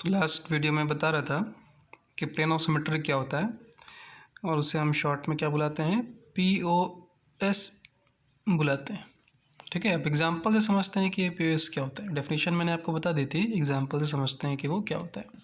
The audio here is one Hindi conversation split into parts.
तो लास्ट वीडियो में बता रहा था कि प्लेन ऑफ सिमेट्री क्या होता है और उसे हम शॉर्ट में क्या बुलाते हैं, POS बुलाते हैं। ठीक है, अब एग्जांपल से समझते हैं कि ये POS क्या होता है। डेफिनेशन मैंने आपको बता दी थी, एग्जांपल से समझते हैं कि वो क्या होता है।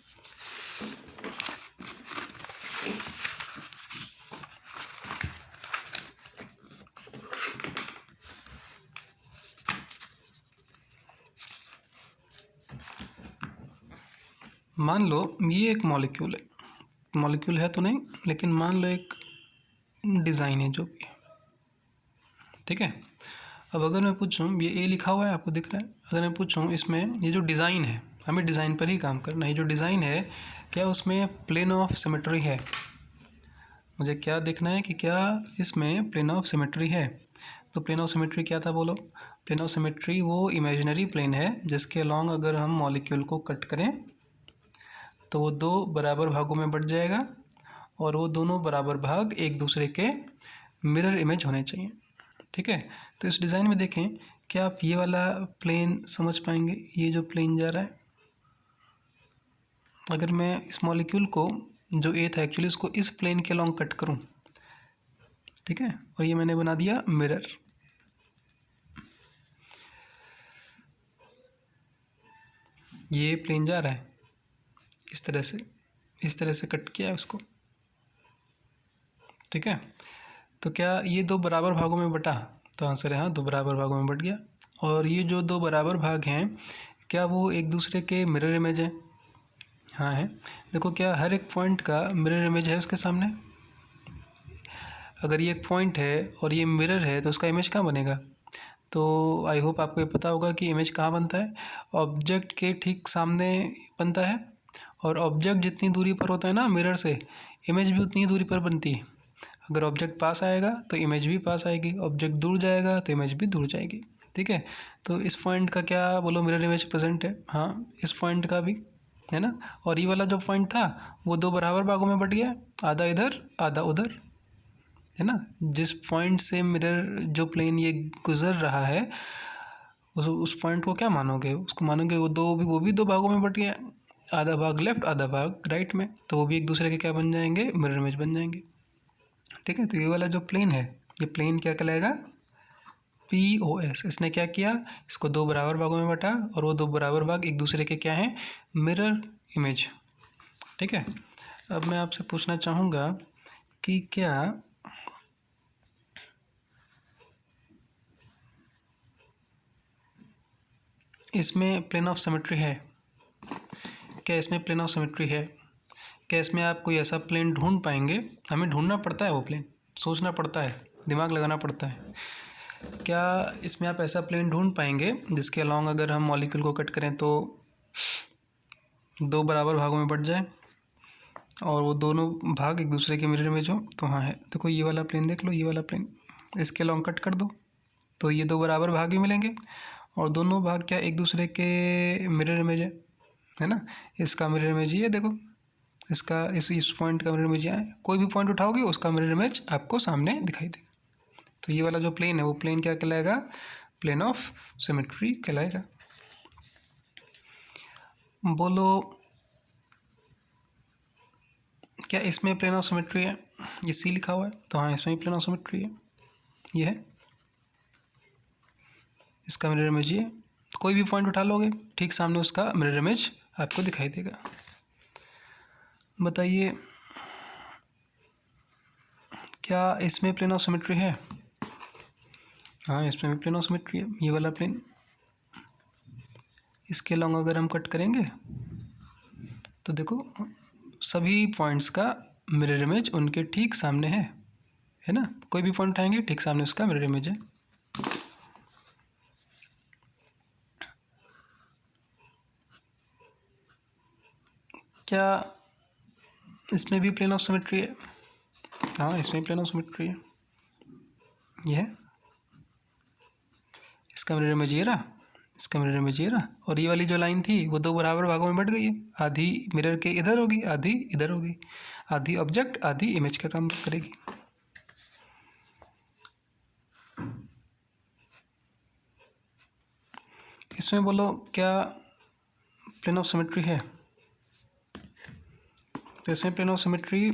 मान लो ये एक मॉलिक्यूल है, मॉलिक्यूल है तो नहीं, लेकिन मान लो एक डिज़ाइन है जो भी है। ठीक है, अब अगर मैं पूछूं, ये ए लिखा हुआ है आपको दिख रहा है, अगर मैं पूछूं इसमें ये जो डिज़ाइन है, हमें डिज़ाइन पर ही काम करना है। ये जो डिज़ाइन है क्या उसमें प्लेन ऑफ सिमेट्री है? मुझे क्या देखना है कि क्या इसमें प्लेन ऑफ सिमेट्री है। तो प्लेन ऑफ सिमेट्री क्या था बोलो? प्लेन ऑफ सिमेट्री वो इमेजिनरी प्लेन है जिसके अलॉन्ग अगर हम मॉलिक्यूल को कट करें तो वो दो बराबर भागों में बट जाएगा और वो दोनों बराबर भाग एक दूसरे के मिरर इमेज होने चाहिए। ठीक है, तो इस डिज़ाइन में देखें, क्या आप ये वाला प्लेन समझ पाएंगे? ये जो प्लेन जा रहा है, अगर मैं इस मॉलिक्यूल को जो ए था एक्चुअली उसको इस प्लेन के अलॉन्ग कट करूं, ठीक है, और ये मैंने बना दिया मिरर। ये प्लेन जा रहा है इस तरह से कट किया है उसको। ठीक है, तो क्या ये दो बराबर भागों में बटा? तो आंसर है हाँ, दो बराबर भागों में बट गया। और ये जो दो बराबर भाग हैं क्या वो एक दूसरे के मिरर इमेज है? हाँ है। देखो, क्या हर एक पॉइंट का मिरर इमेज है उसके सामने? अगर ये एक पॉइंट है और ये मिरर है तो उसका इमेज कहाँ बनेगा? तो आई होप आपको ये पता होगा कि इमेज कहाँ बनता है, ऑब्जेक्ट के ठीक सामने बनता है। और ऑब्जेक्ट जितनी दूरी पर होता है ना मिरर से, इमेज भी उतनी दूरी पर बनती है। अगर ऑब्जेक्ट पास आएगा तो इमेज भी पास आएगी, ऑब्जेक्ट दूर जाएगा तो इमेज भी दूर जाएगी। ठीक है, तो इस पॉइंट का क्या बोलो मिरर इमेज प्रेजेंट है? हाँ, इस पॉइंट का भी है ना। और ये वाला जो पॉइंट था वो दो बराबर भागों में बट गया, आधा इधर आधा उधर, है ना। जिस पॉइंट से मिरर जो प्लेन ये गुजर रहा है उस पॉइंट को क्या मानोगे? उसको मानोगे वो भी दो भागों में बट गया, आधा भाग लेफ्ट आधा भाग राइट में, तो वो भी एक दूसरे के क्या बन जाएंगे? मिरर इमेज बन जाएंगे। ठीक है, तो ये वाला जो प्लेन है, ये प्लेन क्या कहलाएगा? POS। इसने क्या किया, इसको दो बराबर भागों में बटा और वो दो बराबर भाग एक दूसरे के क्या हैं? Mirror image. ठीक है, अब मैं आपसे पूछना चाहूँगा कि क्या इसमें प्लेन ऑफ सिमेट्री है? क्या इसमें प्लेन ऑफ सिमेट्री है? क्या इसमें आप कोई ऐसा प्लेन ढूंढ पाएंगे? हमें ढूंढना पड़ता है वो प्लेन, सोचना पड़ता है, दिमाग लगाना पड़ता है। क्या इसमें आप ऐसा प्लेन ढूंढ पाएंगे जिसके अलॉन्ग अगर हम मॉलिक्यूल को कट करें तो दो बराबर भागों में बट जाए और वो दोनों भाग एक दूसरे के मिरर इमेज हो? तो हाँ है। देखो ये वाला प्लेन देख लो, ये वाला प्लेन, इसके अलॉन्ग कट कर दो तो ये दो बराबर भाग ही मिलेंगे और दोनों भाग क्या एक दूसरे के मिरर इमेज है ना। इसका मिरर इमेज ये देखो, इसका इस पॉइंट का मिरर इमेज यहाँ है। कोई भी पॉइंट उठाओगे उसका मिरर इमेज आपको सामने दिखाई देगा। तो ये वाला जो प्लेन है वो प्लेन क्या कहलाएगा? प्लेन ऑफ सिमेट्री कहलाएगा। बोलो क्या इसमें प्लेन ऑफ सिमेट्री है? ये C लिखा हुआ है तो हाँ, इसमें भी प्लेन ऑफ सिमेट्री है। ये है, इसका मिरर इमेज ये, कोई भी पॉइंट उठा लोगे ठीक सामने उसका मिरर इमेज आपको दिखाई देगा। बताइए क्या इसमें प्लेन ऑफ सिमेट्री है? हाँ, इसमें भी प्लेन ऑफ सिमेट्री है। ये वाला प्लेन, इसके लॉन्ग अगर हम कट करेंगे तो देखो सभी पॉइंट्स का मिरर इमेज उनके ठीक सामने है ना। कोई भी पॉइंट उठाएंगे ठीक सामने उसका मिरर इमेज है। क्या इसमें भी प्लेन ऑफ सिमेट्री है? हाँ, इसमें प्लेन ऑफ सिमेट्री है। ये है, इसका मिरर इमेज ये रहा, इसका मिरर इमेज ये रहा, और ये वाली जो लाइन थी वो दो बराबर भागों में बट गई है। आधी मिरर के इधर होगी, आधी इधर होगी, आधी ऑब्जेक्ट आधी इमेज का काम करेगी। इसमें बोलो क्या प्लेन ऑफ सिमेट्री है? तो इसमें प्लेन ऑफ सिमेट्री,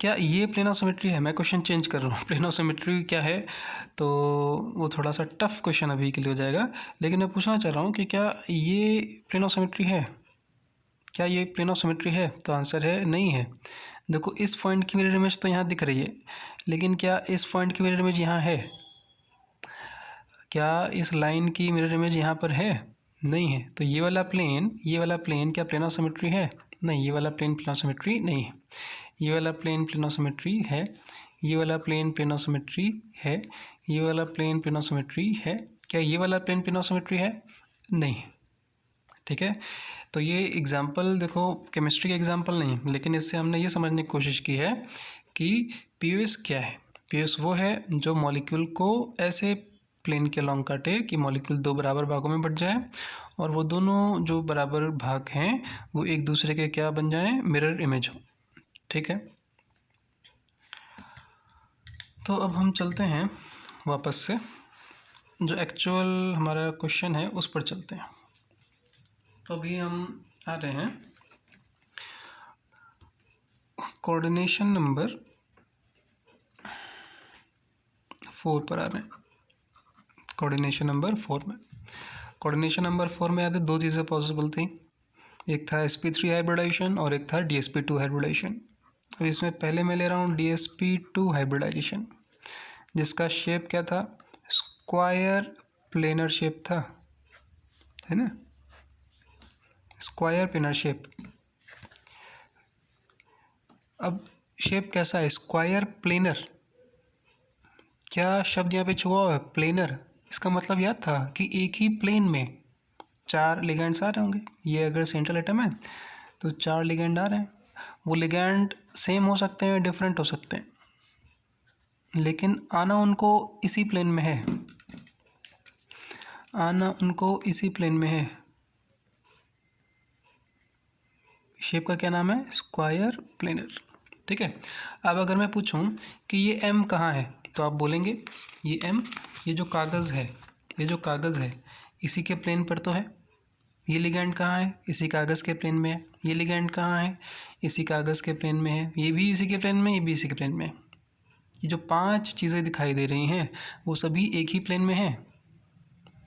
क्या ये प्लेन ऑफ सिमेट्री है? मैं क्वेश्चन चेंज कर रहा हूँ। प्लेन ऑफ सिमेट्री क्या है, तो वो थोड़ा सा टफ क्वेश्चन अभी के लिए हो जाएगा, लेकिन मैं पूछना चाह रहा हूँ कि क्या ये प्लेन ऑफ सिमेट्री है? क्या ये प्लेन ऑफ सिमेट्री है? तो आंसर है नहीं है। देखो, इस पॉइंट की मिरर इमेज तो यहाँ दिख रही है, लेकिन क्या इस पॉइंट की मिरर इमेज यहाँ है? क्या इस लाइन की मिरर इमेज यहाँ पर है? नहीं है। तो ये वाला प्लेन क्या प्लेन ऑफ सिमेट्री है? नहीं, ये वाला प्लेन प्लेन ऑफ सिमेट्री नहीं है। ये वाला प्लेन प्लेन ऑफ सिमेट्री है, ये वाला प्लेन प्लेन ऑफ सिमेट्री है, ये वाला प्लेन प्लेन ऑफ सिमेट्री है। क्या ये वाला प्लेन प्लेन ऑफ सिमेट्री है? नहीं। ठीक है, तो ये एग्जाम्पल देखो केमिस्ट्री का एग्जाम्पल नहीं, लेकिन इससे हमने ये समझने की कोशिश की है कि पीओएस क्या है। पीओएस वो है जो मॉलिक्यूल को ऐसे प्लेन के लॉन्ग काटे कि मॉलिक्यूल दो बराबर भागों में बट जाए, और वो दोनों जो बराबर भाग हैं वो एक दूसरे के क्या बन जाएं? मिरर इमेज हो। ठीक है, तो अब हम चलते हैं वापस से, जो एक्चुअल हमारा क्वेश्चन है उस पर चलते हैं। तो अभी हम आ रहे हैं कोऑर्डिनेशन नंबर 4 पर आ रहे हैं। कोऑर्डिनेशन नंबर 4 में, कोऑर्डिनेशन नंबर 4 में आते दो चीज़ें पॉसिबल थी, एक था sp3 हाइब्रिडाइजेशन और एक था dsp2 हाइब्रिडाइजेशन। अब इसमें पहले मैं ले रहा हूँ dsp2 हाइब्रिडाइजेशन, जिसका शेप क्या था? स्क्वायर प्लेनर शेप था, है ना, स्क्वायर प्लेनर शेप। अब शेप कैसा है? Square planar. क्या शब्द यहाँ पे छुआ हुआ है? प्लेनर। इसका मतलब याद था कि एक ही प्लेन में 4 लिगेंड्स आ रहे होंगे। ये अगर सेंट्रल एटम है तो 4 लिगेंड आ रहे हैं। वो लिगेंड सेम हो सकते हैं, डिफरेंट हो सकते हैं, लेकिन आना उनको इसी प्लेन में है, आना उनको इसी प्लेन में है। शेप का क्या नाम है? Square planar. ठीक है, अब अगर मैं पूछूं कि ये m कहाँ है, तो आप बोलेंगे ये m, ये जो कागज़ है, ये जो कागज़ है इसी के प्लेन पर तो है। ये लिगेंड कहाँ है? इसी कागज़ के प्लेन में है। ये लिगेंड कहाँ है? इसी कागज़ के प्लेन में है। ये भी इसी के प्लेन में, ये भी इसी के प्लेन में है। ये जो 5 चीज़ें दिखाई दे रही हैं वो सभी एक ही प्लेन में हैं,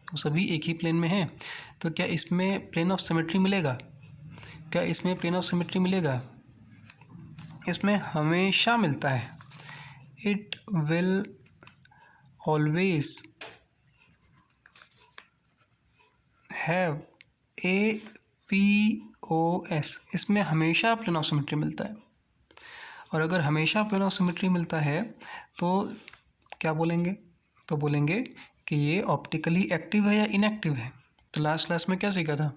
वो सभी एक ही प्लेन में हैं। तो क्या इसमें प्लेन ऑफ सिमेट्री मिलेगा? क्या इसमें प्लेन ऑफ सिमेट्री मिलेगा? इसमें हमेशा मिलता है। It will always have APOS। इसमें हमेशा प्लेन ऑफ सिमेट्री मिलता है, और अगर हमेशा प्लेन ऑफ सिमेट्री मिलता है तो क्या बोलेंगे? तो बोलेंगे कि ये ऑप्टिकली एक्टिव है या इनएक्टिव है। तो लास्ट क्लास में क्या सीखा था?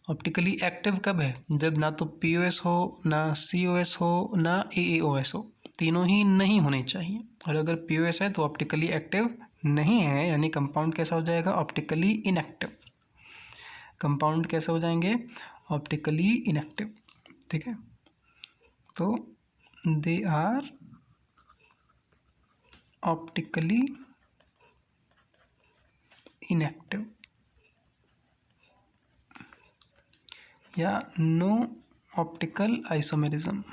ऑप्टिकली एक्टिव कब है? जब ना तो POS हो, ना COS हो, ना AAOS हो, तीनों ही नहीं होने चाहिए। और अगर POS है तो ऑप्टिकली एक्टिव नहीं है, यानी कंपाउंड कैसा हो जाएगा? Optically inactive. कंपाउंड कैसे हो जाएंगे? Optically inactive. ठीक है, तो दे आर ऑप्टिकली इनएक्टिव या नो ऑप्टिकल आइसोमेरिज्म।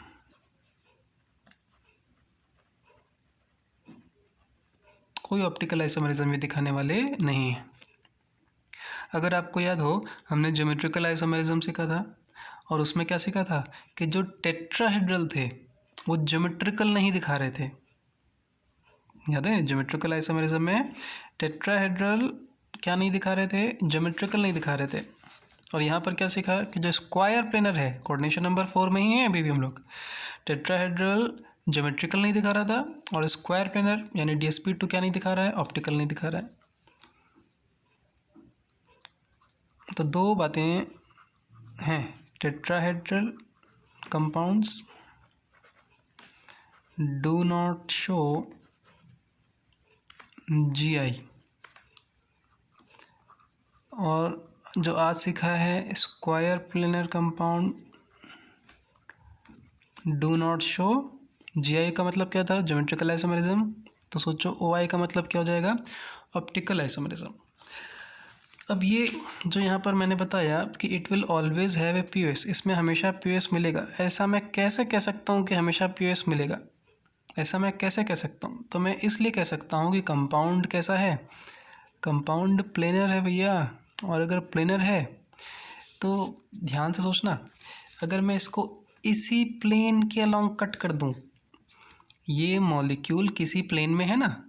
कोई ऑप्टिकल आइसोमेरिज्म भी दिखाने वाले नहीं है। अगर आपको याद हो, हमने ज्योमेट्रिकल आइसोमेरिज्म सीखा था, और उसमें क्या सीखा था कि जो टेट्राहेड्रल थे वो ज्योमेट्रिकल नहीं दिखा रहे थे। याद है? ज्योमेट्रिकल आइसोमेरिज्म में टेट्राहेड्रल क्या नहीं दिखा रहे थे? ज्योमेट्रिकल नहीं दिखा रहे थे। और यहाँ पर क्या सीखा कि जो स्क्वायर प्लेनर है, कोऑर्डिनेशन नंबर 4 में ही है अभी भी हम लोग, टेट्राहेड्रल ज्योमेट्रिकल नहीं दिखा रहा था, और स्क्वायर प्लेनर यानी DSP2 क्या नहीं दिखा रहा है? ऑप्टिकल नहीं दिखा रहा है। तो दो बातें हैं, tetrahedral compounds do not show GI, और जो आज सीखा है square planar compound do not show GI का मतलब क्या था? Geometrical isomerism. तो सोचो OI का मतलब क्या हो जाएगा? Optical isomerism. अब ये जो यहाँ पर मैंने बताया कि it will always have a POS, इसमें हमेशा पीओएस मिलेगा, ऐसा मैं कैसे कह सकता हूँ कि हमेशा पीओएस मिलेगा? ऐसा मैं कैसे कह सकता हूँ? तो मैं इसलिए कह सकता हूँ कि कंपाउंड कैसा है, कंपाउंड प्लेनर है भैया। और अगर प्लेनर है तो ध्यान से सोचना, अगर मैं इसको इसी प्लेन के अलोंग कट कर दूँ, ये मॉलिक्यूल किसी प्लेन में है ना,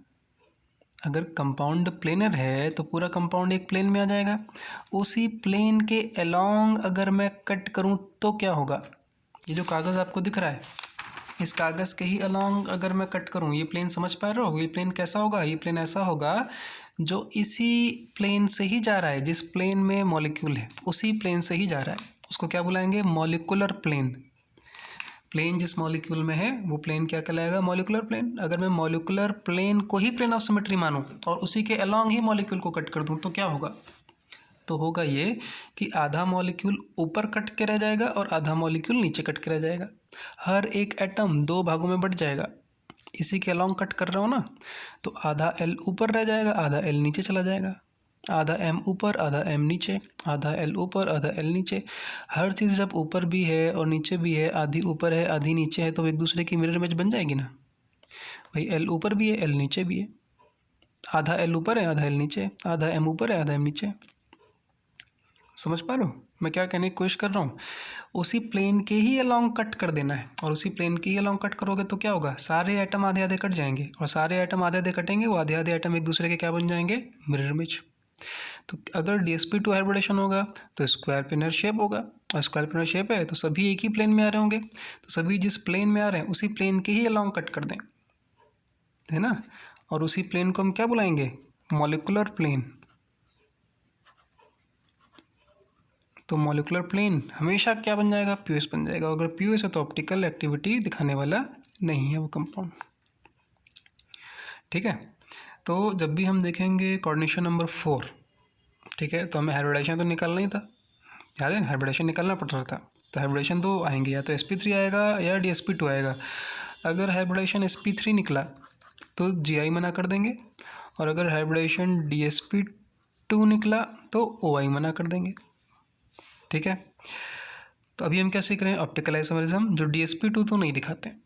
अगर कंपाउंड प्लेनर है तो पूरा कंपाउंड एक प्लेन में आ जाएगा। उसी प्लेन के अलोंग अगर मैं कट करूं तो क्या होगा? ये जो कागज़ आपको दिख रहा है, इस कागज़ के ही अलोंग अगर मैं कट करूं, ये प्लेन समझ पा रहे हो? ये प्लेन कैसा होगा? ये प्लेन ऐसा होगा जो इसी प्लेन से ही जा रहा है, जिस प्लेन में मॉलिक्यूल है उसी प्लेन से ही जा रहा है। उसको क्या बुलाएंगे? Molecular plane. प्लेन जिस मॉलिक्यूल में है वो प्लेन क्या कहलाएगा? Molecular plane. अगर मैं मॉलिक्यूलर प्लेन को ही प्लेन ऑफ सिमेट्री मानूं और उसी के अलोंग ही मॉलिक्यूल को कट कर दूं तो क्या होगा? तो होगा ये कि आधा मॉलिक्यूल ऊपर कट के रह जाएगा और आधा मॉलिक्यूल नीचे कट के रह जाएगा। हर एक एटम दो भागों में बट जाएगा। इसी के अलोंग कट कर रहा हूँ ना, तो आधा एल ऊपर रह जाएगा, आधा एल नीचे चला जाएगा। आधा एम ऊपर, आधा एम नीचे, आधा एल ऊपर, आधा एल नीचे। हर चीज़ जब ऊपर भी है और नीचे भी है, आधी ऊपर है आधी नीचे है, तो एक दूसरे की मिरर इमेज बन जाएगी ना भाई। एल ऊपर भी है, एल नीचे भी है। आधा एल ऊपर है, आधा एल नीचे है, आधा एम ऊपर है, आधा एम नीचे है। समझ पा रहे हो मैं क्या कहने की कोशिश कर रहा हूँ? उसी प्लेन के ही अलोंग कट कर देना है, और उसी प्लेन के ही अलोंग कट करोगे तो क्या होगा? सारे एटम आधे आधे कट जाएंगे, और सारे एटम आधे आधे कटेंगे, वो आधे आधे एटम एक दूसरे के क्या बन जाएंगे? Mirror image. तो अगर DsP2 हाइब्रिडेशन होगा तो स्क्वायर प्लेनर शेप होगा, और स्क्वायर प्लेनर शेप है तो सभी एक ही प्लेन में आ रहे होंगे, तो सभी जिस प्लेन में आ रहे हैं उसी प्लेन के ही अलोंग कट कर दें, है ना। और उसी प्लेन को हम क्या बुलाएंगे? Molecular plane. तो मॉलिक्यूलर प्लेन हमेशा क्या बन जाएगा? पीओएस बन जाएगा। अगर पीओएस है तो ऑप्टिकल एक्टिविटी दिखाने वाला नहीं है वो कंपाउंड। ठीक है, तो जब भी हम देखेंगे कोऑर्डिनेशन नंबर 4, ठीक है, तो हमें हाइब्रिडेशन तो निकालना ही था, याद है हाइब्रिडेशन निकालना पड़ रहा था। तो हाइब्रिडेशन तो आएंगे, या तो sp3 आएगा या DsP2 आएगा। अगर हाइब्रिडेशन sp3 निकला तो Gi मना कर देंगे, और अगर हाइब्रिडेशन DsP2 निकला तो OI मना कर देंगे। ठीक है, तो अभी हम क्या सीख रहे हैं? ऑप्टिकल आइसोमेरिज्म, जो DsP2 तो नहीं दिखाते हैं।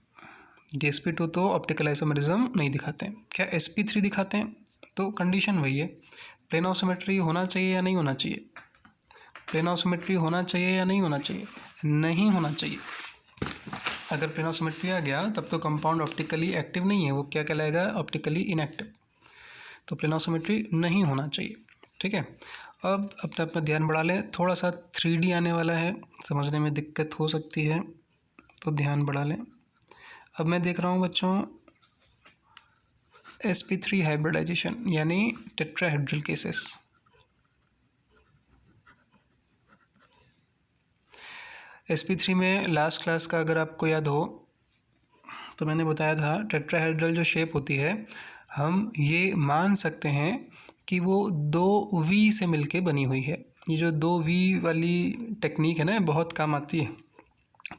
DsP2 तो ऑप्टिकल आइसोमेरिज्म नहीं दिखाते हैं। क्या sp3 दिखाते हैं? तो कंडीशन वही है, प्लेन ऑफ सिमेट्री होना चाहिए या नहीं होना चाहिए? प्लेन ऑफ सिमेट्री होना चाहिए या नहीं होना चाहिए? नहीं होना चाहिए। अगर प्लेन ऑफ सिमेट्री आ गया तब तो कंपाउंड ऑप्टिकली एक्टिव नहीं है, वो क्या कहलाएगा? Optically inactive. तो प्लेन ऑफ सिमेट्री नहीं होना चाहिए। ठीक है, अब अपना अपना ध्यान बढ़ा लें, थोड़ा सा 3D आने वाला है, समझने में दिक्कत हो सकती है, तो ध्यान बढ़ा लें। अब मैं देख रहा हूँ बच्चों sp3 हाइब्रिडाइजेशन यानी टेट्राहेड्रल केसेस। sp3 में लास्ट क्लास का अगर आपको याद हो तो मैंने बताया था टेट्राहेड्रल जो शेप होती है, हम ये मान सकते हैं कि वो 2V से मिलके बनी हुई है। ये जो 2V वाली टेक्निक है ना, बहुत काम आती है,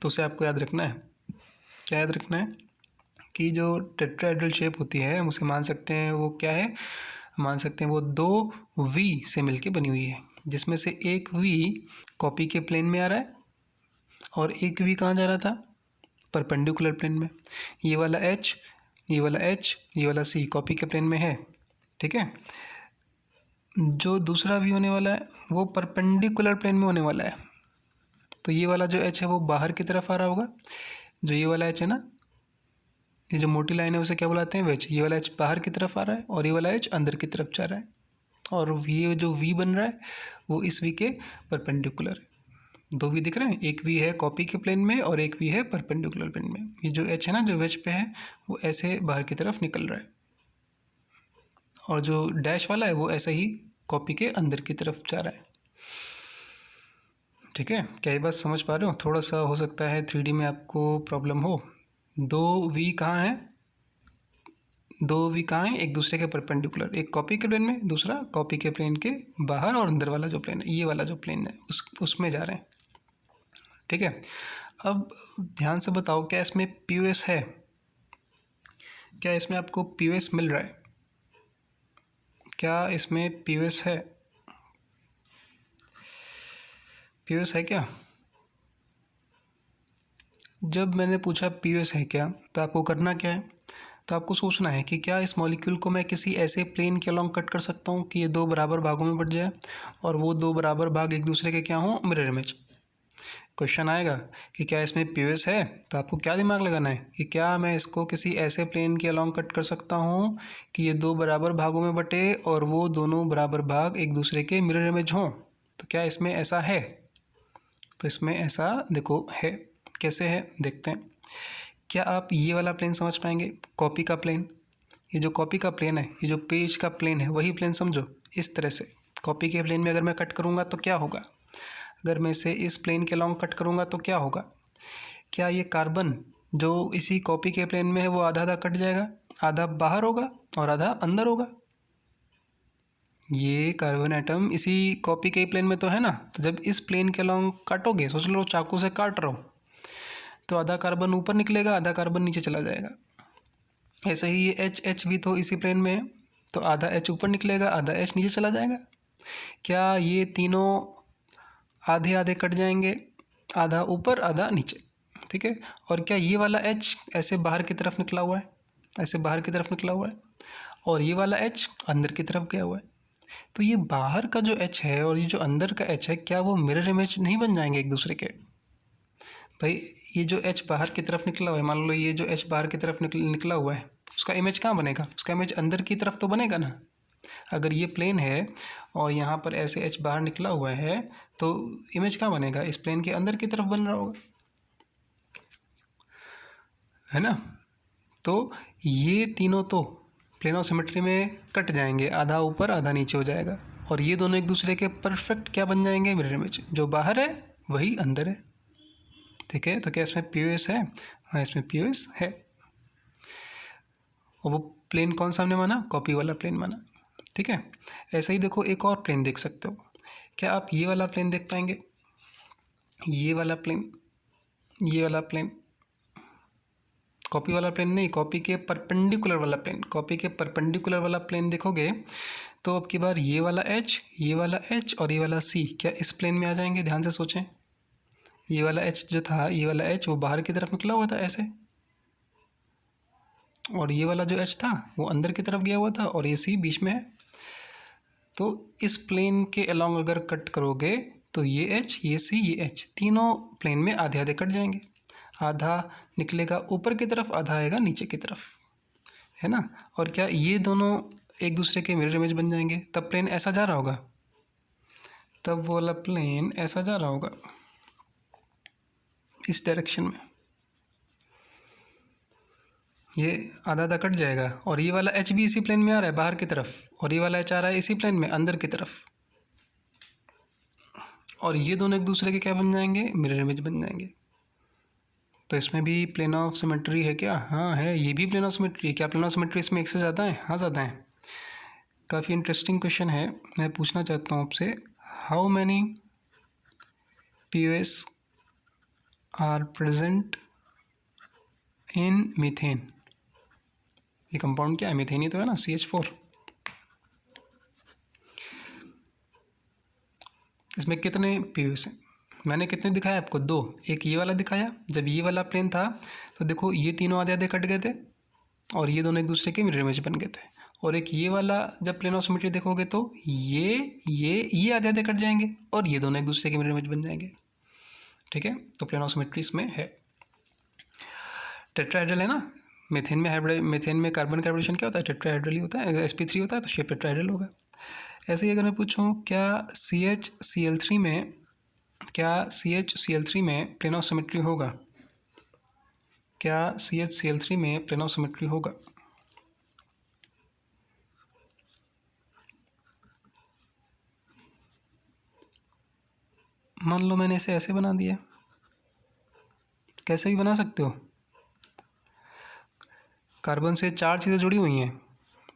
तो उसे आपको याद रखना है। क्या याद रखना है? कि जो टेट्राहेड्रल शेप होती है हम उसे मान सकते हैं वो क्या है? मान सकते हैं वो 2V से मिलके बनी हुई है, जिसमें से एक V कॉपी के प्लेन में आ रहा है और एक V कहाँ जा रहा था? परपेंडिकुलर प्लेन में। ये वाला H, ये वाला H, ये वाला C कॉपी के प्लेन में है। ठीक है, जो दूसरा V होने वाला है वो परपेंडिकुलर प्लेन में होने वाला है। तो ये वाला जो H है वो बाहर की तरफ आ रहा होगा, जो ये वाला H है ना, ये जो मोटी लाइन है उसे क्या बुलाते हैं? वेज। ये वाला H बाहर की तरफ आ रहा है और ये वाला H अंदर की तरफ जा रहा है, और ये जो V बन रहा है वो इस V के परपेंडिकुलर है। 2V दिख रहे हैं, एक V है कॉपी के प्लेन में और एक V है परपेंडिकुलर प्लेन में। ये जो H है ना, जो वेज पे है, वो ऐसे बाहर की तरफ निकल रहा है, और जो डैश वाला है वो ऐसे ही कॉपी के अंदर की तरफ जा रहा है। ठीक है, क्या ये बात समझ पा रहे हो? थोड़ा सा हो सकता है 3D में आपको प्रॉब्लम हो। 2V कहाँ है? 2V कहाँ है? एक दूसरे के परपेंडिकुलर, एक कॉपी के प्लेन में, दूसरा कॉपी के प्लेन के बाहर, और अंदर वाला जो प्लेन है, ये वाला जो प्लेन है उसमें जा रहे हैं। ठीक है, अब ध्यान से बताओ, क्या इसमें पीओएस है? क्या इसमें आपको पीओएस मिल रहा है? क्या इसमें पीओएस है? पीयूष है क्या? जब मैंने पूछा पीयूष है क्या, तो आपको करना क्या है? तो आपको सोचना है कि क्या इस मॉलिक्यूल को मैं किसी ऐसे प्लेन के अलॉन्ग कट कर सकता हूँ कि ये दो बराबर भागों में बट जाए और वो दो बराबर भाग एक दूसरे के क्या हों, मिरर इमेज। क्वेश्चन आएगा कि क्या इसमें पीयूष है, तो आपको क्या दिमाग लगाना है कि क्या मैं इसको किसी ऐसे प्लेन के अलॉन्ग कट कर सकता हूँ कि ये दो बराबर भागों में बटे और वो दोनों बराबर भाग एक दूसरे के मिरर इमेज हों। तो क्या इसमें ऐसा है? तो इसमें ऐसा देखो है। कैसे है देखते हैं। क्या आप ये वाला प्लेन समझ पाएंगे? कॉपी का प्लेन, ये जो कॉपी का प्लेन है, ये जो पेज का प्लेन है, वही प्लेन समझो। इस तरह से कॉपी के प्लेन में अगर मैं कट करूँगा तो क्या होगा? अगर मैं इसे इस प्लेन के लॉन्ग कट करूँगा तो क्या होगा? क्या ये कार्बन जो इसी कॉपी के प्लेन में है वो आधा आधा कट जाएगा, आधा बाहर होगा और आधा अंदर होगा। ये कार्बन एटम इसी कॉपी के प्लेन में तो है ना, तो जब इस प्लेन के लॉन्ग काटोगे, सोच लो चाकू से काट रहा हो, तो आधा कार्बन ऊपर निकलेगा, आधा कार्बन नीचे चला जाएगा। ऐसे ही ये एच भी तो इसी प्लेन में है, तो आधा एच ऊपर निकलेगा, आधा एच नीचे चला जाएगा। क्या ये तीनों आधे आधे कट जाएंगे, आधा ऊपर आधा नीचे, ठीक है। और क्या ये वाला एच ऐसे बाहर की तरफ निकला हुआ है, ऐसे बाहर की तरफ निकला हुआ है, और ये वाला एच अंदर की तरफ गया हुआ है। तो ये बाहर का जो एच है और ये जो अंदर का एच है, क्या वो मिरर इमेज नहीं बन जाएंगे एक दूसरे के? भाई ये जो एच बाहर की तरफ निकला हुआ है, मान लो ये जो एच बाहर की तरफ निकला हुआ है, उसका इमेज कहाँ बनेगा? उसका इमेज अंदर की तरफ तो बनेगा ना। अगर ये प्लेन है और यहाँ पर ऐसे एच बाहर निकला हुआ है, तो इमेज कहाँ बनेगा? इस प्लेन के अंदर की तरफ बन रहा होगा, है ना। तो ये तीनों तो प्लेन ऑफ सिमेट्री में कट जाएंगे, आधा ऊपर आधा नीचे हो जाएगा, और ये दोनों एक दूसरे के परफेक्ट क्या बन जाएंगे? Mirror image. जो बाहर है वही अंदर है, ठीक है। तो क्या इसमें पीओएस है? हाँ, इसमें पीओएस है। और वो प्लेन कौन सा हमने माना? कॉपी वाला प्लेन माना, ठीक है। ऐसे ही देखो एक और प्लेन देख सकते हो। क्या आप ये वाला प्लेन देख पाएंगे? ये वाला प्लेन, ये वाला प्लेन, कॉपी वाला प्लेन नहीं, कॉपी के परपेंडिकुलर वाला प्लेन। कॉपी के परपेंडिकुलर वाला प्लेन देखोगे तो अब की बार ये वाला एच, ये वाला एच और ये वाला सी क्या इस प्लेन में आ जाएंगे? ध्यान से सोचें। ये वाला एच जो था, ये वाला एच वो बाहर की तरफ निकला हुआ था ऐसे, और ये वाला जो एच था वो अंदर की तरफ गया हुआ था, और ये सी बीच में है। तो इस प्लेन के अलोंग अगर कट करोगे तो ये एच, ये सी, ये एच तीनों प्लेन में आधे आधे कट जाएंगे। आधा निकलेगा ऊपर की तरफ, आधा आएगा नीचे की तरफ, है ना। और क्या ये दोनों एक दूसरे के मिरर इमेज बन जाएंगे? तब प्लेन ऐसा जा रहा होगा, तब वो वाला प्लेन ऐसा जा रहा होगा इस डायरेक्शन में। ये आधा आधा कट जाएगा, और ये वाला एच भी इसी प्लेन में आ रहा है बाहर की तरफ, और ये वाला एच आ रहा है इसी प्लेन में अंदर की तरफ, और ये दोनों एक दूसरे के क्या बन जाएंगे? मिरर इमेज बन जाएंगे। तो इसमें भी प्लेन ऑफ सिमेट्री है क्या? हाँ है, ये भी प्लेन ऑफ सिमेट्री है। क्या प्लेन ऑफ सिमेट्री इसमें एक से ज़्यादा है? हाँ ज़्यादा है। काफ़ी इंटरेस्टिंग क्वेश्चन है। मैं पूछना चाहता हूँ आपसे, how many POS are present in methane? ये कंपाउंड क्या है? मीथेन ही तो है ना, CH4। इसमें कितने पीओएस हैं? मैंने कितने दिखाया आपको? 2। एक ये वाला दिखाया, जब ये वाला प्लेन था तो देखो ये तीनों आधे आधे कट गए थे और ये दोनों एक दूसरे के मिरर इमेज बन गए थे। और एक ये वाला जब प्लेन ऑफ सिमेट्री देखोगे तो ये आधे आधे कट जाएंगे और ये दोनों एक दूसरे के मिरर इमेज बन जाएंगे, ठीक है। तो प्लेन ऑफ सिमेट्री इसमें है। टेट्राहेड्रल है ना, मीथेन में कार्बन का हाइब्रिडेशन क्या होता है? टेट्राहेड्रल ही होता है, sp3 होता है, तो शेप टेट्राहेड्रल होगा। ऐसे ही अगर मैं पूछूं, क्या CHCl3 में प्लेन ऑफ सिमेट्री होगा? क्या CHCl3 में प्लेन ऑफ सिमेट्री होगा? मान लो मैंने इसे ऐसे बना दिया, कैसे भी बना सकते हो। कार्बन से 4 चीज़ें जुड़ी हुई हैं,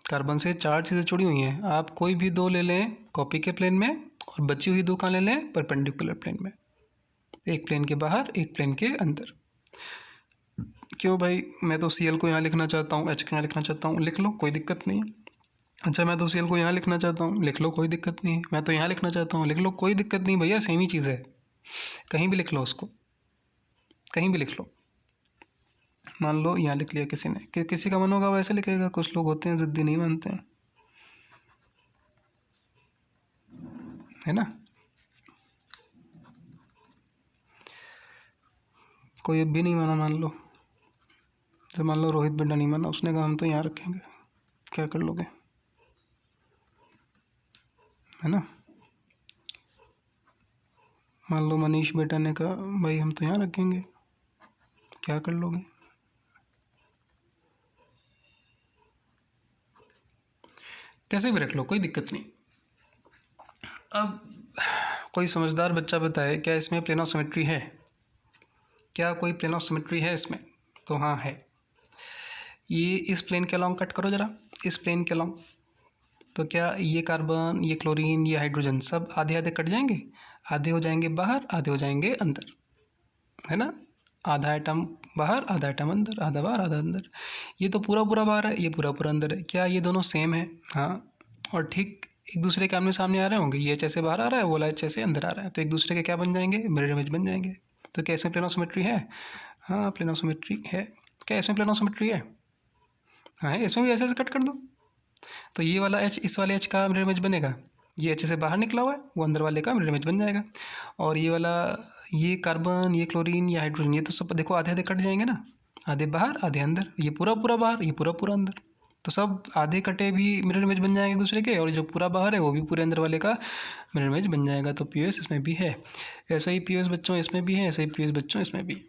कार्बन से 4 चीज़ें जुड़ी हुई हैं। आप कोई भी 2 ले लें कॉपी के प्लेन में, और बची हुई 2 कहाँ ले लें? परपेंडिकुलर प्लेन में। एक प्लेन के बाहर, एक प्लेन के अंदर। क्यों भाई? मैं तो Cl को यहाँ लिखना चाहता हूँ, H को यहाँ लिखना चाहता हूँ, लिख लो, कोई दिक्कत नहीं है। अच्छा, मैं तो Cl को यहाँ लिखना चाहता हूँ, लिख लो, कोई दिक्कत नहीं है। मैं तो यहाँ लिखना चाहता हूँ, लिख लो, कोई दिक्कत नहीं भैया, सेम ही चीज़ है। कहीं भी लिख लो उसको, कहीं भी लिख लो। मान लो यहाँ लिख लिया किसी ने, किसी का मन होगा वैसे लिखेगा, कुछ लोग होते हैं ज़िद्दी नहीं मानते हैं, है ना। कोई अब भी नहीं माना मान लो, तो मान लो रोहित बेटा नहीं माना, उसने कहा हम तो यहाँ रखेंगे, क्या कर लोगे, है ना। मान लो मनीष बेटा ने कहा भाई हम तो यहाँ रखेंगे, क्या कर लोगे। कैसे भी रख लो, कोई दिक्कत नहीं। अब कोई समझदार बच्चा बताए क्या इसमें प्लेन ऑफ सिमेट्री है, क्या कोई प्लेन ऑफ सिमेट्री है इसमें। तो हाँ है। ये इस प्लेन के अलॉन्ग कट करो ज़रा, इस प्लेन के अलॉन्ग। तो क्या ये कार्बन, ये क्लोरीन, ये हाइड्रोजन सब आधे आधे कट जाएंगे, आधे हो जाएंगे बाहर, आधे हो जाएंगे अंदर, है ना। आधा आइटम बाहर, आधा आइटम अंदर, आधा बाहर आधा अंदर। ये तो पूरा पूरा बाहर है, ये पूरा पूरा अंदर है। क्या ये दोनों सेम है। हाँ, और ठीक एक दूसरे के आमने सामने आ रहे होंगे, ये एच ऐसे बाहर आ रहा है, वो एच ऐसे अंदर आ रहा है, तो एक दूसरे के क्या बन जाएंगे, मिरर इमेज बन जाएंगे। तो क्या इसमें प्लेन ऑफ सिमेट्री है। हाँ प्लेन ऑफ सिमेट्री है। क्या इसमें प्लेन ऑफ सिमेट्री है। हाँ है, इसमें भी ऐसे ऐसे कट कर दो, तो ये वाला एच इस वाले एच का मिरर इमेज बनेगा, ये एच से बाहर निकला हुआ है, वो अंदर वाले का मिरर इमेज बन जाएगा। और ये वाला, ये कार्बन, ये क्लोरीन, ये हाइड्रोजन, ये तो सब देखो आधे आधे कट जाएंगे ना, आधे बाहर आधे अंदर, ये पूरा पूरा बाहर, ये पूरा पूरा अंदर, तो सब आधे कटे भी मिरर इमेज बन जाएंगे दूसरे के, और जो पूरा बाहर है वो भी पूरे अंदर वाले का मिरर इमेज बन जाएगा। तो पीओएस इसमें भी है। ऐसा ही पीओएस बच्चों इसमें भी है, ऐसा ही पीओएस बच्चों इसमें भी।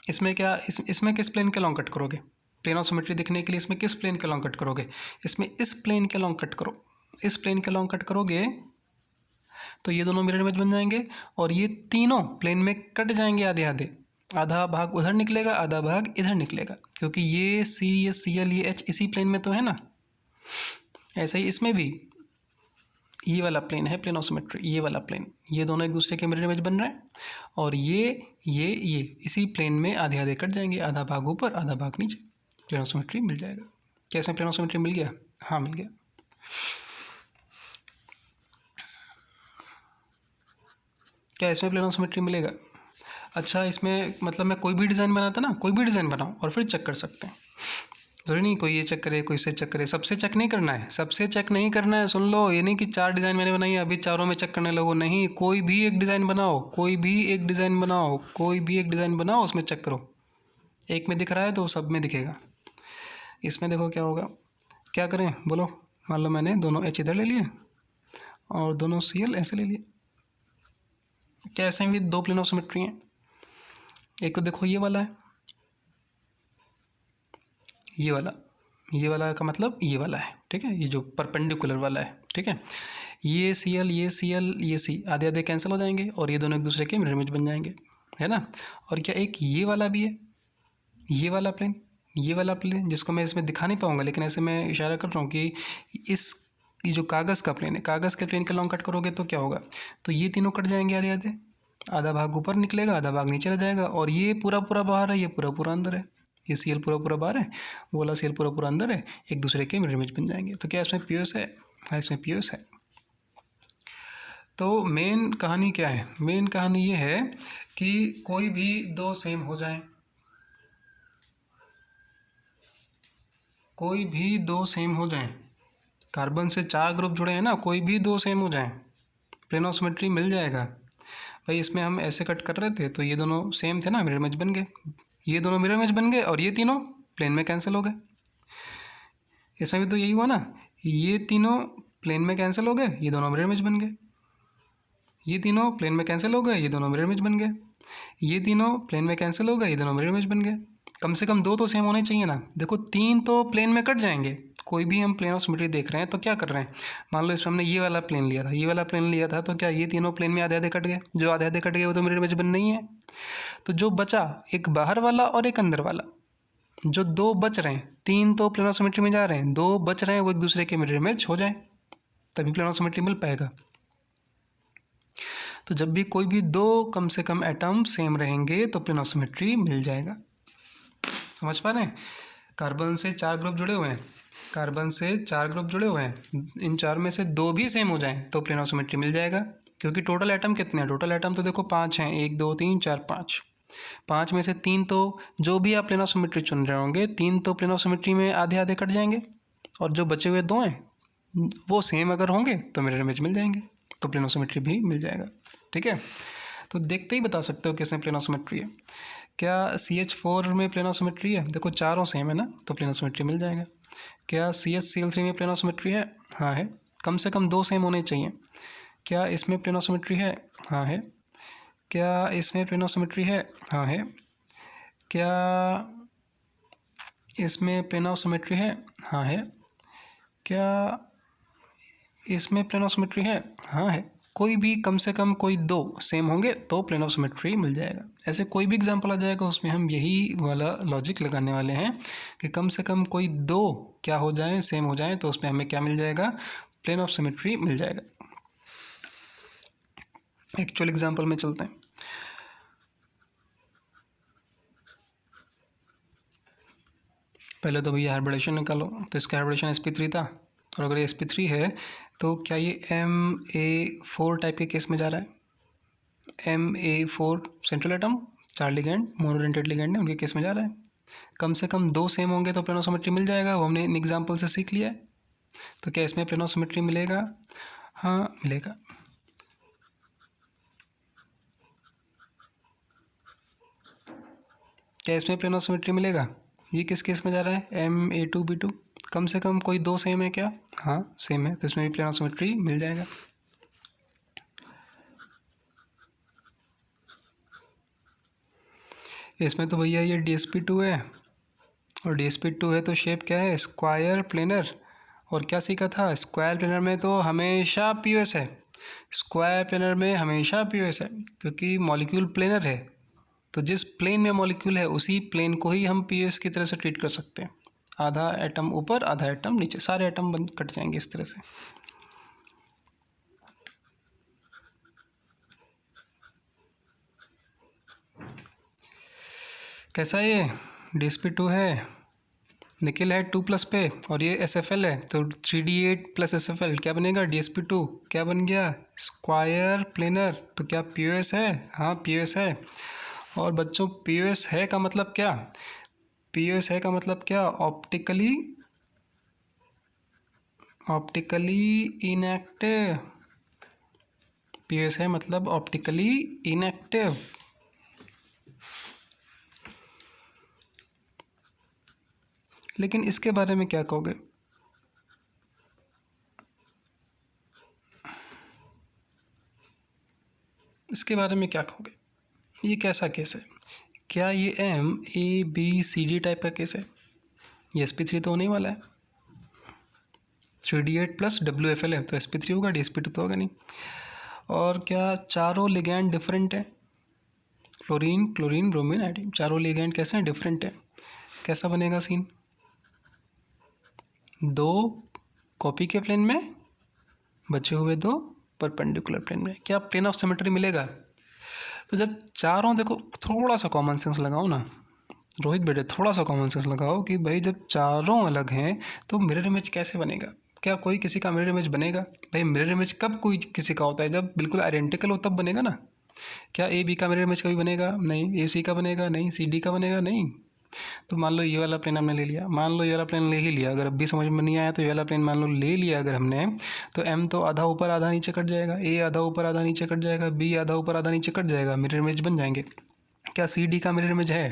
इसमें क्या, इसमें किस प्लेन के लॉन्ग कट करोगे, प्लेन ऑफ सिमेट्री दिखने के लिए इसमें किस प्लेन के लॉन्ग कट करोगे। इसमें इस प्लेन के लॉन्ग कट करो, इस प्लेन के लॉन्ग कट करोगे तो ये दोनों मिरर इमेज बन जाएंगे, और ये तीनों प्लेन में कट जाएंगे आधे आधे, आधा भाग उधर निकलेगा, आधा भाग इधर निकलेगा, क्योंकि ये सी, ये सी एल, ये एच इसी प्लेन में तो है ना। ऐसे ही इसमें भी ये वाला प्लेन है प्लेन ऑफ सिमेट्री, ये वाला प्लेन, ये दोनों एक दूसरे के मिरर इमेज बन रहे हैं, और ये इसी प्लेन में आधे आधे कट जाएंगे, आधा भाग ऊपर आधा भाग नीचे, प्लेन ऑफ सिमेट्री मिल जाएगा। क्या इसमें प्लेन ऑफ सिमेट्री मिल गया। हाँ मिल गया। क्या इसमें प्लेन ऑफ सिमेट्री मिलेगा। अच्छा, इसमें मतलब मैं कोई भी डिज़ाइन बनाता ना, कोई भी डिज़ाइन बनाऊँ और फिर चेक कर सकते हैं, ज़रूरी नहीं कोई ये चेक करे कोई से चेक करे, सबसे चेक नहीं करना है, सबसे चेक नहीं करना है। सुन लो, ये नहीं कि 4 डिज़ाइन मैंने बनाई है अभी चारों में चेक करने लगो, नहीं, कोई भी एक डिज़ाइन बनाओ, कोई भी एक डिज़ाइन बनाओ, कोई भी एक डिज़ाइन बनाओ, उसमें चेक करो। एक में दिख रहा है तो सब में दिखेगा। इसमें देखो क्या होगा, क्या करें बोलो। मान लो मैंने दोनों एच इधर ले लिए और दोनों सी एल ऐसे ले लिए। क्या ऐसे भी दो प्लेन ऑफ सिमेट्री हैं। एक तो देखो ये वाला है, ये वाला का मतलब ये वाला है, ठीक है, ये जो परपेंडिकुलर वाला है, ठीक है। ये सी एल, ये सी एल, ये सी आधे आधे कैंसिल हो जाएंगे, और ये दोनों एक दूसरे के मिरर इमेज बन जाएंगे, है ना। और क्या एक ये वाला भी है, ये वाला प्लेन, ये वाला प्लेन जिसको मैं इसमें दिखा नहीं पाऊंगा, लेकिन ऐसे मैं इशारा कर रहा हूँ कि ये जो कागज़ का प्लेन है, कागज़ के प्लेन के लॉन्ग कट करोगे तो क्या होगा, तो ये तीनों कट जाएंगे आधे आधे, आधा भाग ऊपर निकलेगा, आधा भाग नीचे रह जाएगा, और ये पूरा पूरा बाहर है, ये पूरा पूरा अंदर है, ये सी एल पूरा पूरा बाहर है, वो वाला सी एल पूरा पूरा अंदर है, एक दूसरे के मिरर इमेज बन जाएंगे। तो क्या इसमें पीओएस है। हाँ इसमें पीओएस है। तो मेन कहानी क्या है, मेन कहानी ये है कि कोई भी दो सेम हो जाएं, कोई भी दो सेम हो जाएं, कार्बन से 4 ग्रुप जुड़े हैं ना, कोई भी दो सेम हो जाएं, प्लेन ऑफ सिमेट्री मिल जाएगा। भाई इसमें हम ऐसे कट कर रहे थे तो ये दोनों सेम थे ना, मिरर इमेज बन गए, ये दोनों मिरर इमेज बन गए, और ये तीनों प्लेन में कैंसिल हो गए। इसमें भी तो यही हुआ ना, ये तीनों प्लेन में कैंसिल हो गए, ये दोनों मिरर इमेज बन गए, ये तीनों प्लेन में कैंसिल हो गए, ये दोनों मिरर इमेज बन गए, ये तीनों प्लेन में कैंसिल हो गए, ये दोनों मिरर इमेज बन गए। कम से कम दो तो सेम होने चाहिए ना। देखो 3 तो प्लेन में कट जाएंगे, कोई भी हम प्लेन ऑफ सिमेट्री देख रहे हैं तो क्या कर रहे हैं, मान लो इसमें हमने ये वाला प्लेन लिया था, ये वाला प्लेन लिया था, तो क्या ये तीनों प्लेन में आधे आधे कट गए, जो आधे आधे कट गए वो तो मिरर इमेज बन नहीं है। तो जो बचा एक बाहर वाला और एक अंदर वाला, जो दो बच रहे हैं, 3 तो प्लेन ऑफ सिमेट्री में जा रहे हैं, 2 बच रहे हैं वो एक दूसरे के मिरर इमेज हो जाए, तभी प्लेन ऑफ सिमेट्री मिल पाएगा। तो जब भी कोई भी दो कम से कम एटम सेम रहेंगे तो प्लेन ऑफ सिमेट्री मिल जाएगा। समझ पा रहे हैं। कार्बन से 4 ग्रुप जुड़े हुए हैं, कार्बन से 4 ग्रुप जुड़े हुए हैं, इन 4 में से 2 भी सेम हो जाएं तो प्लेन ऑफ सिमेट्री मिल जाएगा। क्योंकि टोटल एटम कितने हैं, टोटल एटम तो देखो 5 हैं, 1 2 3 4 5। 5 में से 3 तो जो भी आप प्लेन ऑफ सिमेट्री चुन रहे होंगे 3 तो प्लेन ऑफ सिमेट्री में आधे आधे कट जाएंगे, और जो बचे हुए 2 हैं वो सेम अगर होंगे तो मिरर इमेज मिल जाएंगे, तो प्लेन ऑफ सिमेट्री भी मिल जाएगा। ठीक है, तो देखते ही बता सकते हो किसमें प्लेन ऑफ सिमेट्री है। क्या CH4 में प्लेन ऑफ सिमेट्री है, देखो चारों सेम है ना, तो प्लेन ऑफ सिमेट्री मिल जाएगा। क्या CH3 में प्लेन ऑफ सिमेट्री है, हाँ है, कम से कम 2 सेम होने चाहिए। क्या इसमें प्लेन ऑफ सिमेट्री है, हाँ है। क्या इसमें प्लेन ऑफ सिमेट्री है, हाँ है। क्या इसमें प्लेन ऑफ सिमेट्री है, हाँ है। क्या इसमें प्लेन ऑफ सिमेट्री है, हाँ है। कोई भी कम से कम कोई 2 सेम होंगे तो प्लेन ऑफ सिमेट्री मिल जाएगा। ऐसे कोई भी एग्जांपल आ जाएगा उसमें हम यही वाला लॉजिक लगाने वाले हैं कि कम से कम कोई 2 क्या हो जाएं, सेम हो जाएं, तो उसमें हमें क्या मिल जाएगा, प्लेन ऑफ सिमेट्री मिल जाएगा। एक्चुअल एग्जांपल में चलते हैं। पहले तो भैया हाइब्रिडेशन निकालो, तो इसका हाइब्रिडेशन sp3 था, और अगर ये sp3 है तो क्या ये Ma4 टाइप के केस में जा रहा है। Ma4 central atom, 4 ligand, monodentate ligand है, उनके केस में जा रहा है। कम से कम 2 सेम होंगे तो प्लेन ऑफ सिमेट्री मिल जाएगा, वो हमने इन एग्जाम्पल से सीख लिया है। तो क्या इसमें प्लेन ऑफ सिमेट्री मिलेगा, हाँ मिलेगा। क्या इसमें प्लेन ऑफ सिमेट्री मिलेगा, ये किस केस में जा रहा है, Ma2B2, कम से कम कोई 2 सेम है क्या, हाँ सेम है, तो इसमें भी प्लेन ऑफ सिमेट्री मिल जाएगा। इसमें तो भैया ये DsP2 है, और DsP2 है तो शेप क्या है, स्क्वायर प्लेनर। और क्या सीखा था, स्क्वायर प्लेनर में तो हमेशा POS है, स्क्वायर प्लेनर में हमेशा POS है, क्योंकि मॉलिक्यूल प्लेनर है, तो जिस प्लेन में मॉलिक्यूल है उसी प्लेन को ही हम POS की तरह से ट्रीट कर सकते हैं। आधा एटम ऊपर आधा एटम नीचे, सारे एटम बंद कट जाएंगे इस तरह से। कैसा ये DsP2 है, निकल है 2+ पे, और ये SFL है, तो 3D8 + SFL क्या बनेगा, DsP2 क्या बन गया, स्क्वायर प्लेनर। तो क्या POS है, हाँ POS है। और बच्चों POS है का मतलब क्या, POS है का मतलब क्या, ऑप्टिकली इनएक्टिव। POS है मतलब ऑप्टिकली इनएक्टिव। लेकिन इसके बारे में क्या कहोगे, इसके बारे में क्या कहोगे, ये कैसा केस है, क्या ये MABCD टाइप का केस है, ये sp3 तो होने ही वाला है, 3D8 + WFL है, तो sp3 होगा, DsP2 तो होगा नहीं। और क्या चारों लिगैंड डिफरेंट है, फ्लोरीन क्लोरीन ब्रोमीन आयोडीन, चारों लिगैंड कैसे हैं, डिफरेंट है। कैसा बनेगा सीन, 2 कॉपी के प्लेन में, बचे हुए 2 परपेंडिकुलर प्लेन में, क्या प्लेन ऑफ सिमेट्री मिलेगा। तो जब चारों, देखो थोड़ा सा कॉमन सेंस लगाओ ना रोहित बेटे, थोड़ा सा कॉमन सेंस लगाओ कि भाई जब चारों अलग हैं तो मिरर इमेज कैसे बनेगा, क्या कोई किसी का मिरर इमेज बनेगा, भाई मिरर इमेज कब कोई किसी का होता है, जब बिल्कुल आइडेंटिकल हो तब बनेगा ना। क्या AB का मिरर इमेज कभी बनेगा, नहीं। AC का बनेगा, नहीं। CD का बनेगा, नहीं। तो मान लो ये वाला प्लेन हमने ले लिया, मान लो ये वाला प्लेन ले ही लिया, अगर अब भी समझ में नहीं आया तो ये वाला प्लेन मान लो ले लिया अगर हमने, तो M तो आधा ऊपर आधा नीचे कट जाएगा, A आधा ऊपर आधा नीचे कट जाएगा, B आधा ऊपर आधा नीचे कट जाएगा, मिरर इमेज बन जाएंगे। क्या CD का मिरर इमेज है,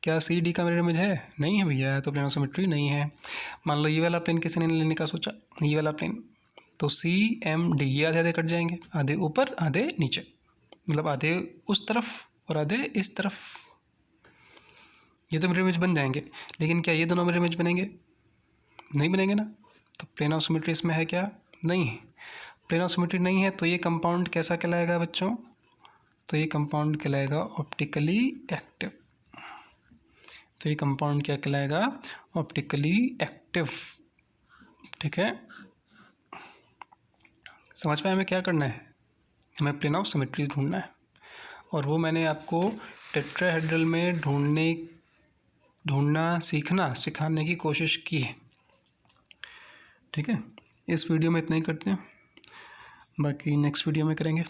क्या CD का मिरर इमेज है, नहीं है भैया, तो प्लेन ऑफ सिमेट्री नहीं है। मान लो ये वाला प्लेन किसी ने लेने का सोचा, ये वाला प्लेन, तो CMD ये आधे आधे कट जाएंगे, आधे ऊपर आधे नीचे, मतलब आधे उस तरफ और आधे इस तरफ, ये तो मिरर इमेज बन जाएंगे। लेकिन क्या ये दोनों मिरर इमेज बनेंगे, नहीं बनेंगे ना, तो प्लेन ऑफ सिमेट्री इसमें है क्या, नहीं है। प्लेन ऑफ सिमेट्री नहीं है तो ये कंपाउंड कैसा कहलाएगा बच्चों, तो ये कंपाउंड कहलाएगा ऑप्टिकली एक्टिव। तो ये कंपाउंड क्या कहलाएगा, ऑप्टिकली एक्टिव। ठीक है, समझ में हमें क्या करना है, हमें प्लेन ऑफ सिमेट्री ढूंढना है, और वो मैंने आपको टेट्राहेड्रल में ढूंढना सिखाने की कोशिश की है। ठीक है, इस वीडियो में इतना ही करते हैं, बाकी नेक्स्ट वीडियो में करेंगे।